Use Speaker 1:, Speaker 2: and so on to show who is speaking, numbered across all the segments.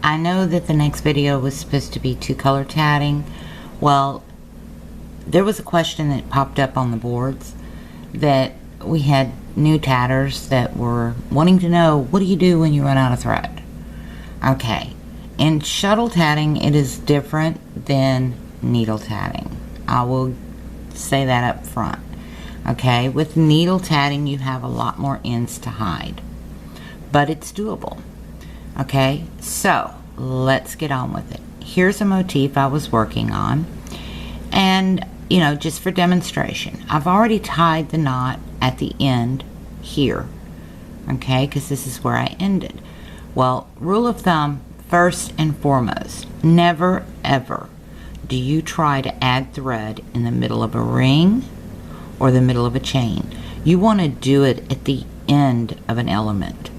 Speaker 1: I know that the next video was supposed to be 2-color tatting. Well, there was a question that popped up on the boards that we had new tatters that were wanting to know, what do you do when you run out of thread? Okay, in shuttle tatting it is different than needle tatting. I will say that up front. Okay, with needle tatting you have a lot more ends to hide, but it's doable. Okay, so let's get on with it. Here's a motif I was working on, and you know, just for demonstration, I've already tied the knot at the end here, okay, because this is where I ended. Well, rule of thumb, first and foremost, never ever do you try to add thread in the middle of a ring or the middle of a chain. You want to do it at the end of an element.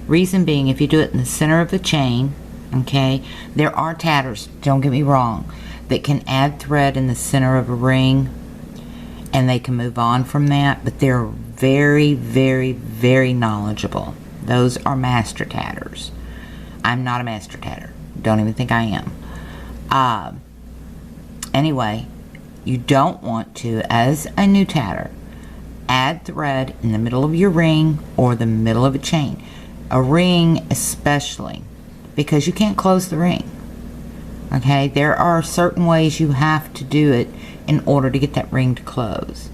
Speaker 1: Reason being, if you do it in the center of the chain, okay, there are tatters, don't get me wrong, that can add thread in the center of a ring and they can move on from that, but they're very, very, very knowledgeable. Those are master tatters. I'm not a master tatter. Don't even think I am. Anyway, you don't want to, as a new tatter, add thread in the middle of your ring or the middle of a chain. A ring especially, because you can't close the ring. Okay, there are certain ways you have to do it in order to get that ring to close.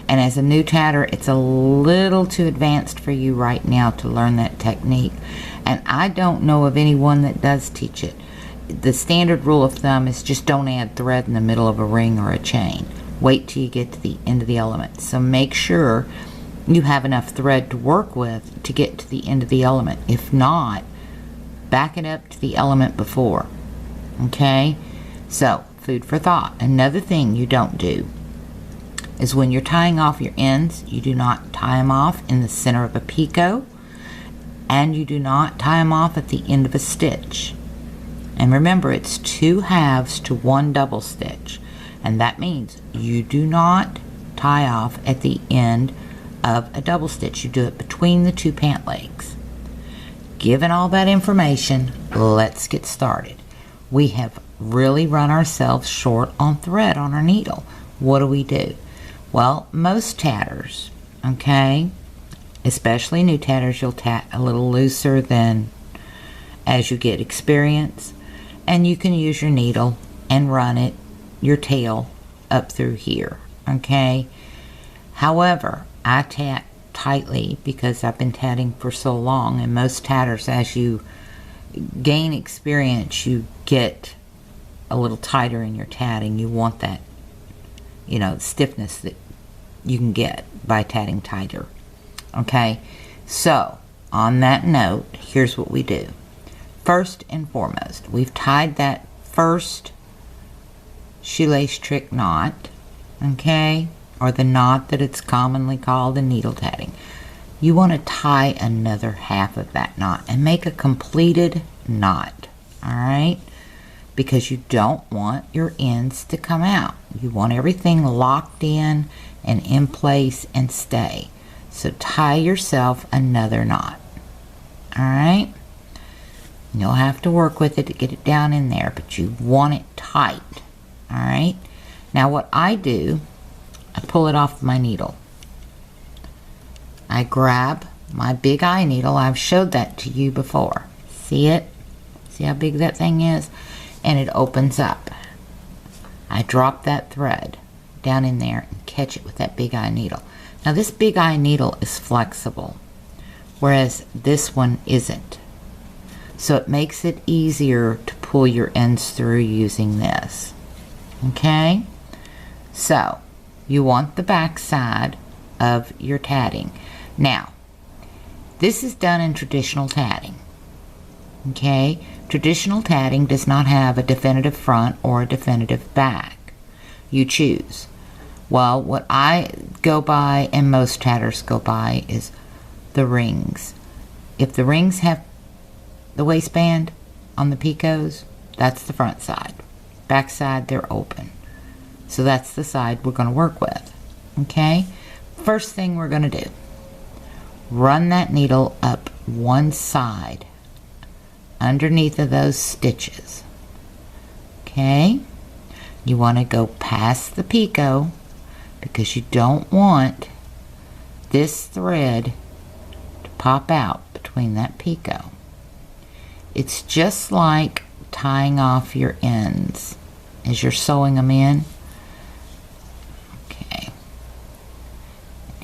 Speaker 1: And as a new tatter, it's a little too advanced for you right now to learn that technique. And I don't know of anyone that does teach it. The standard rule of thumb is just don't add thread in the middle of a ring or a chain. Wait till you get to the end of the element. So make sure you have enough thread to work with to get to the end of the element. If not, back it up to the element before. Okay, so food for thought. Another thing you don't do is when you're tying off your ends, you do not tie them off in the center of a picot, and you do not tie them off at the end of a stitch. And remember, it's 2 halves to 1 double stitch, and that means you do not tie off at the end of a double stitch. You do it between the 2 pant legs. Given all that information, let's get started. We have really run ourselves short on thread on our needle. What do? Well, most tatters, okay, especially new tatters, you'll tat a little looser than as you get experience, and you can use your needle and run it, your tail, up through here, okay? However, I tat tightly because I've been tatting for so long, and most tatters, as you gain experience, you get a little tighter in your tatting. You want that, you know, stiffness that you can get by tatting tighter. Okay, so on that note, here's what we do. First and foremost, we've tied that first shoelace trick knot, okay, or the knot that it's commonly called in needle tatting. You want to tie another half of that knot and make a completed knot, all right? Because you don't want your ends to come out. You want everything locked in and in place and stay. So tie yourself another knot, all right? You'll have to work with it to get it down in there, but you want it tight, all right? Now what I do, I pull it off my needle. I grab my big eye needle. I've showed that to you before. See it? See how big that thing is? And it opens up. I drop that thread down in there and catch it with that big eye needle. Now this big eye needle is flexible, whereas this one isn't. So it makes it easier to pull your ends through using this. Okay? So you want the back side of your tatting. Now, this is done in traditional tatting. Okay? Traditional tatting does not have a definitive front or a definitive back. You choose. Well, what I go by and most tatters go by is the rings. If the rings have the waistband on the picots, that's the front side. Back side, they're open. So that's the side we're going to work with. Okay? First thing we're going to do, run that needle up one side underneath of those stitches. Okay? You want to go past the picot because you don't want this thread to pop out between that picot. It's just like tying off your ends as you're sewing them in. Okay.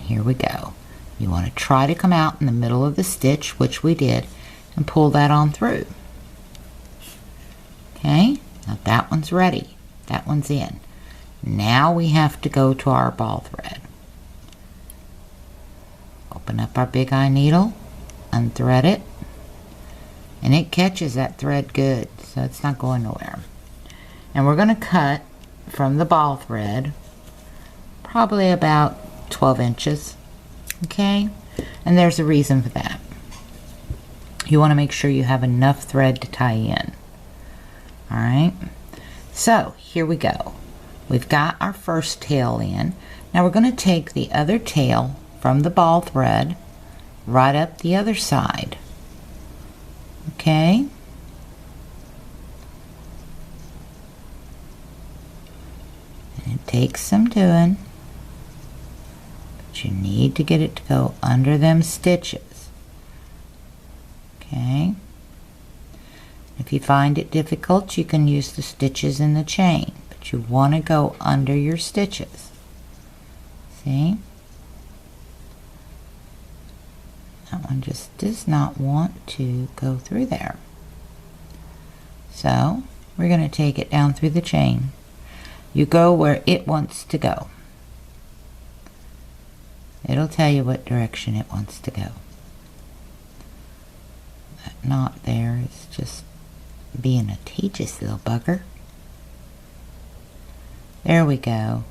Speaker 1: Here we go. You want to try to come out in the middle of the stitch, which we did, and pull that on through. Okay, now that one's ready. That one's in. Now we have to go to our ball thread. Open up our big eye needle, unthread it, and it catches that thread good, so it's not going nowhere. And we're going to cut from the ball thread probably about 12 inches. Okay, and there's a reason for that. You want to make sure you have enough thread to tie in. Alright, so here we go. We've got our first tail in. Now we're going to take the other tail from the ball thread right up the other side. Okay, and it takes some doing. You need to get it to go under them stitches. Okay. If you find it difficult, you can use the stitches in the chain, but you want to go under your stitches. See? That one just does not want to go through there. So, we're going to take it down through the chain. You go where it wants to go. It'll tell you what direction it wants to go. That knot there is just being a teacher's little bugger. There we go.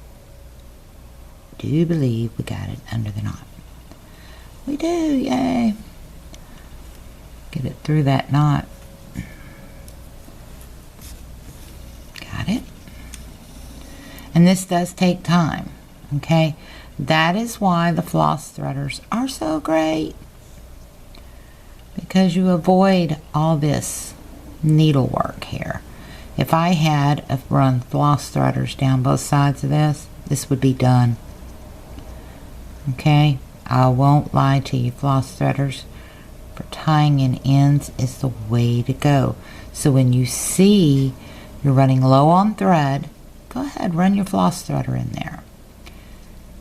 Speaker 1: Do you believe we got it under the knot? We do, yay! Get it through that knot. Got it? And this does take time, okay? That is why the floss threaders are so great, because you avoid all this needlework here. If I had run floss threaders down both sides of this would be done. Okay, I won't lie to you, floss threaders for tying in ends is the way to go. So when you see you're running low on thread, go ahead, run your floss threader in there.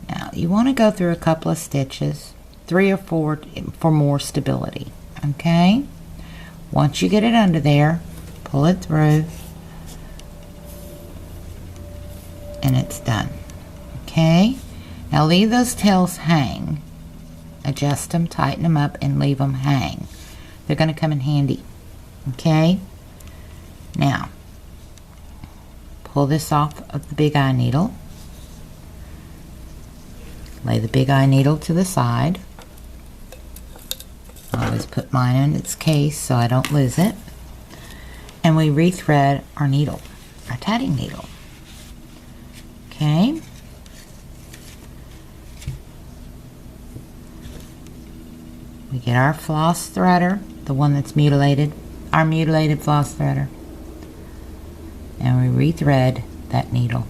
Speaker 1: Now, you want to go through a couple of stitches, 3 or 4 for more stability, okay? Once you get it under there, pull it through, and it's done, okay? Now, leave those tails hang. Adjust them, tighten them up, and leave them hang. They're going to come in handy, okay? Now, pull this off of the big eye needle. Lay the big eye needle to the side. I always put mine in its case so I don't lose it. And we rethread our needle, our tatting needle. Okay. We get our floss threader, the one that's mutilated, our mutilated floss threader. And we rethread that needle.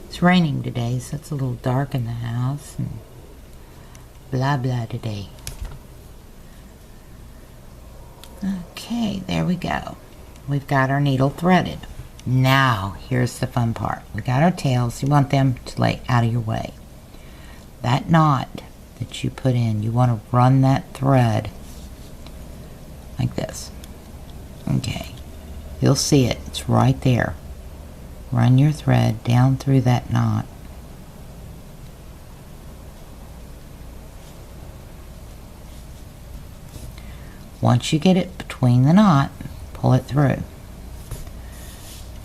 Speaker 1: It's raining today, so it's a little dark in the house, and blah blah today. Okay, there we go. We've got our needle threaded. Now, here's the fun part. We got our tails. You want them to lay out of your way. That knot that you put in, you want to run that thread like this. Okay, you'll see it. It's right there. Run your thread down through that knot. Once you get it between the knot, pull it through.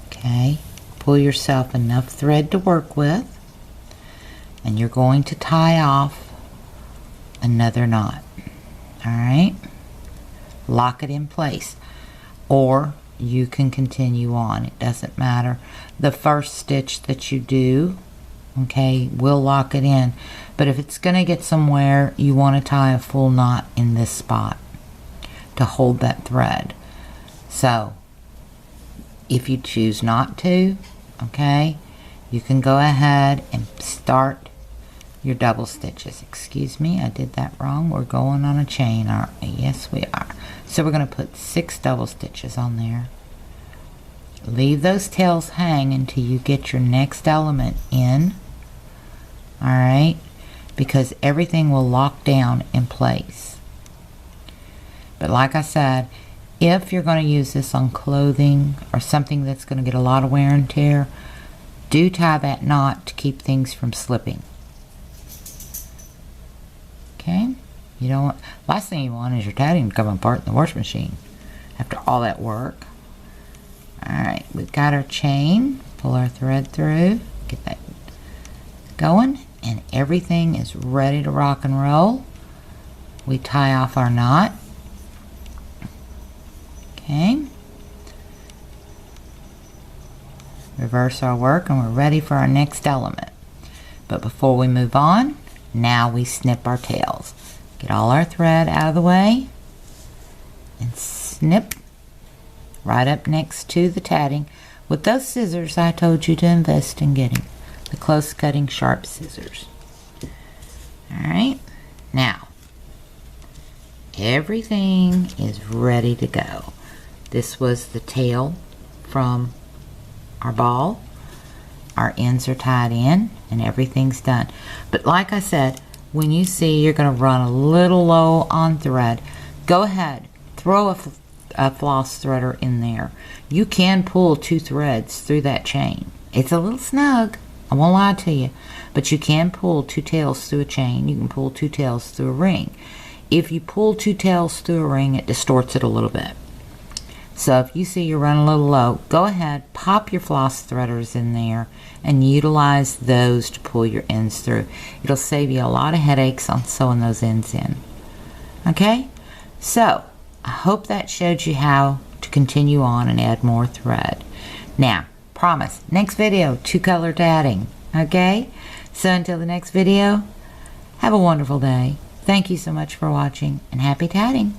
Speaker 1: Okay, pull yourself enough thread to work with, and you're going to tie off another knot. Alright, lock it in place, or you can continue on. It doesn't matter. The first stitch that you do, okay, will lock it in. But if it's going to get somewhere, you want to tie a full knot in this spot to hold that thread. So if you choose not to, okay, you can go ahead and start your double stitches. Excuse me, I did that wrong. We're going on a chain, aren't we? Yes, we are. So we're going to put 6 double stitches on there. Leave those tails hang until you get your next element in. Alright, because everything will lock down in place. But like I said, if you're going to use this on clothing or something that's going to get a lot of wear and tear, do tie that knot to keep things from slipping. Okay, you don't want, last thing you want is your tatting to come apart in the washing machine after all that work. Alright, we've got our chain. Pull our thread through, get that going, and everything is ready to rock and roll. We tie off our knot. Okay, reverse our work, and we're ready for our next element. But before we move on, now we snip our tails. Get all our thread out of the way and snip right up next to the tatting with those scissors I told you to invest in getting, the close cutting sharp scissors. Alright, now everything is ready to go. This was the tail from our ball. Our ends are tied in and everything's done. But like I said, when you see you're going to run a little low on thread, go ahead, throw a floss threader in there. You can pull 2 threads through that chain. It's a little snug, I won't lie to you, but you can pull 2 tails through a chain. You can pull 2 tails through a ring. If you pull 2 tails through a ring, it distorts it a little bit. So if you see you're running a little low, go ahead, pop your floss threaders in there and utilize those to pull your ends through. It'll save you a lot of headaches on sewing those ends in. Okay? So, I hope that showed you how to continue on and add more thread. Now, promise, next video, 2-color tatting. Okay? So until the next video, have a wonderful day. Thank you so much for watching, and happy tatting.